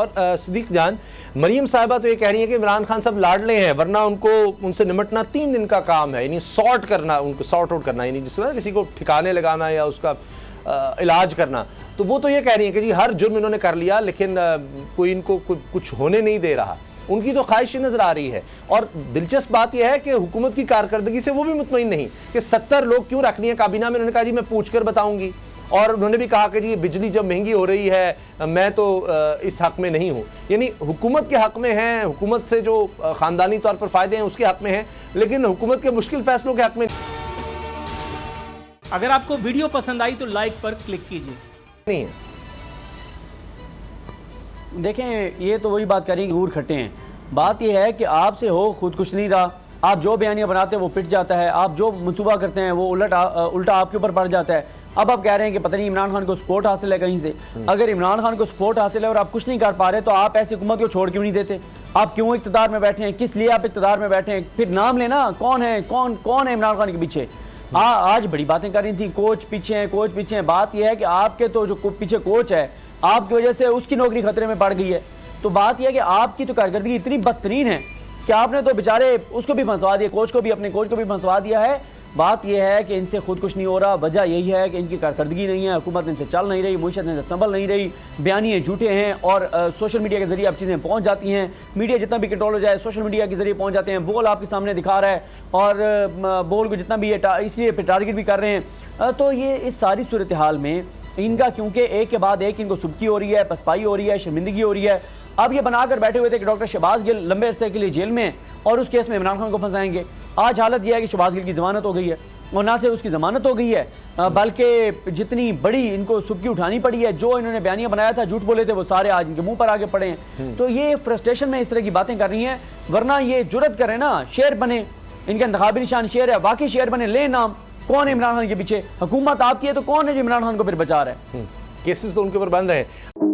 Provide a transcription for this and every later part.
اور صدیق جان، مریم صاحبہ تو یہ کہہ رہی ہیں کہ عمران خان صاحب لاڈلے ہیں، ورنہ ان سے نمٹنا 3 دن کا کام ہے، یعنی سارٹ آؤٹ کرنا، یعنی جس طرح کسی کو ٹھکانے لگانا یا اس کا علاج کرنا. تو وہ تو یہ کہہ رہی ہیں کہ جی ہر جرم انہوں نے کر لیا لیکن کوئی ان کو کچھ ہونے نہیں دے رہا. ان کی تو خواہش نظر آ رہی ہے. اور دلچسپ بات یہ ہے کہ حکومت کی کارکردگی سے وہ بھی مطمئن نہیں کہ 70 لوگ کیوں رکھنی ہے کابینہ میں. انہوں نے کہا جی میں پوچھ کر بتاؤں گی. اور انہوں نے بھی کہا کہ جی بجلی جب مہنگی ہو رہی ہے میں تو اس حق میں نہیں ہوں. یعنی حکومت کے حق میں ہیں، حکومت سے جو خاندانی طور پر فائدے ہیں اس کے حق میں ہیں، لیکن حکومت کے مشکل فیصلوں کے حق میں اگر آپ کو ویڈیو پسند آئی تو لائک پر کلک کیجئے. نہیں ہے. دیکھیں یہ تو وہی بات کریں کہ گور کھٹے ہیں. بات یہ ہے کہ آپ سے ہو خود کچھ نہیں رہا، آپ جو بیانیہ بناتے ہیں وہ پٹ جاتا ہے، آپ جو منصوبہ کرتے ہیں وہ الٹا آپ کے اوپر پڑ جاتا ہے. اب آپ کہہ رہے ہیں کہ پتہ نہیں عمران خان کو سپورٹ حاصل ہے کہیں سے. اگر عمران خان کو سپورٹ حاصل ہے اور آپ کچھ نہیں کر پا رہے تو آپ ایسی حکومت کو چھوڑ کیوں نہیں دیتے؟ آپ کیوں اقتدار میں بیٹھے ہیں؟ کس لیے آپ اقتدار میں بیٹھے ہیں؟ پھر نام لینا کون ہے عمران خان کے پیچھے. آج بڑی باتیں کر رہی تھیں کوچ پیچھے ہیں. بات یہ ہے کہ آپ کے تو جو پیچھے کوچ ہے آپ کی وجہ سے اس کی نوکری خطرے میں پڑ گئی ہے. تو بات یہ ہے کہ آپ کی تو کارکردگی اتنی بدترین ہے کہ آپ نے تو بیچارے اس کو بھی پھنسوا دیا، اپنے کوچ کو بھی پھنسوا دیا ہے. بات یہ ہے کہ ان سے خود کچھ نہیں ہو رہا. وجہ یہی ہے کہ ان کی کارکردگی نہیں ہے، حکومت ان سے چل نہیں رہی، معیشت ان سے سنبھل نہیں رہی، بیانیے جھوٹے ہیں اور سوشل میڈیا کے ذریعے اب چیزیں پہنچ جاتی ہیں. میڈیا جتنا بھی کنٹرول ہو جائے سوشل میڈیا کے ذریعے پہنچ جاتے ہیں. بول آپ کے سامنے دکھا رہا ہے اور بول کو جتنا بھی اس لیے ٹارگٹ بھی کر رہے ہیں. تو یہ اس ساری صورتحال میں ان کا کیونکہ ایک کے بعد ایک ان کو سبکی ہو رہی ہے، پسپائی ہو رہی ہے، شرمندگی ہو رہی ہے. اب یہ بنا کر بیٹھے ہوئے تھے کہ ڈاکٹر شہباز گل لمبے عرصے کے لیے جیل میں اور اس کیس میں عمران خان کو پھنسائیں گے. آج حالت یہ ہے کہ شہباز گل کی ضمانت ہو گئی ہے، اور نہ صرف اس کی ضمانت ہو گئی ہے بلکہ جتنی بڑی ان کو سبکی اٹھانی پڑی ہے، جو انہوں نے بیانیہ بنایا تھا جھوٹ بولے تھے وہ سارے آج ان کے منہ پر آگے پڑے ہیں. تو یہ فرسٹریشن میں اس طرح کی باتیں کر رہی ہیں. ورنہ یہ جرت کریں نا، شیر بنے، ان کے انتخابی نشان شیر ہے، واقعی شیر بنے، لیں نام. کون ہے عمران خان کے پیچھے؟ حکومت آپ کی ہے تو کون ہے جو عمران خان کو پھر بچا رہا ہے؟ کیسز تو ان کے اوپر بن رہے ہیں.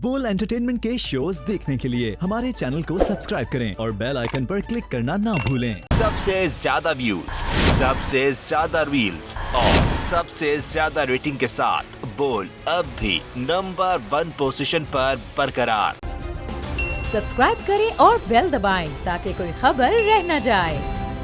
بول انٹرٹینمنٹ کے شوز دیکھنے کے لیے ہمارے چینل کو سبسکرائب کریں اور بیل آئیکن پر کلک کرنا نہ بھولیں. سب سے زیادہ ویوز، سب سے زیادہ ریلز اور سب سے زیادہ ریٹنگ کے ساتھ بول اب بھی نمبر 1 پوزیشن پر برقرار. سبسکرائب کریں اور بیل دبائیں تاکہ کوئی خبر رہ نہ جائے.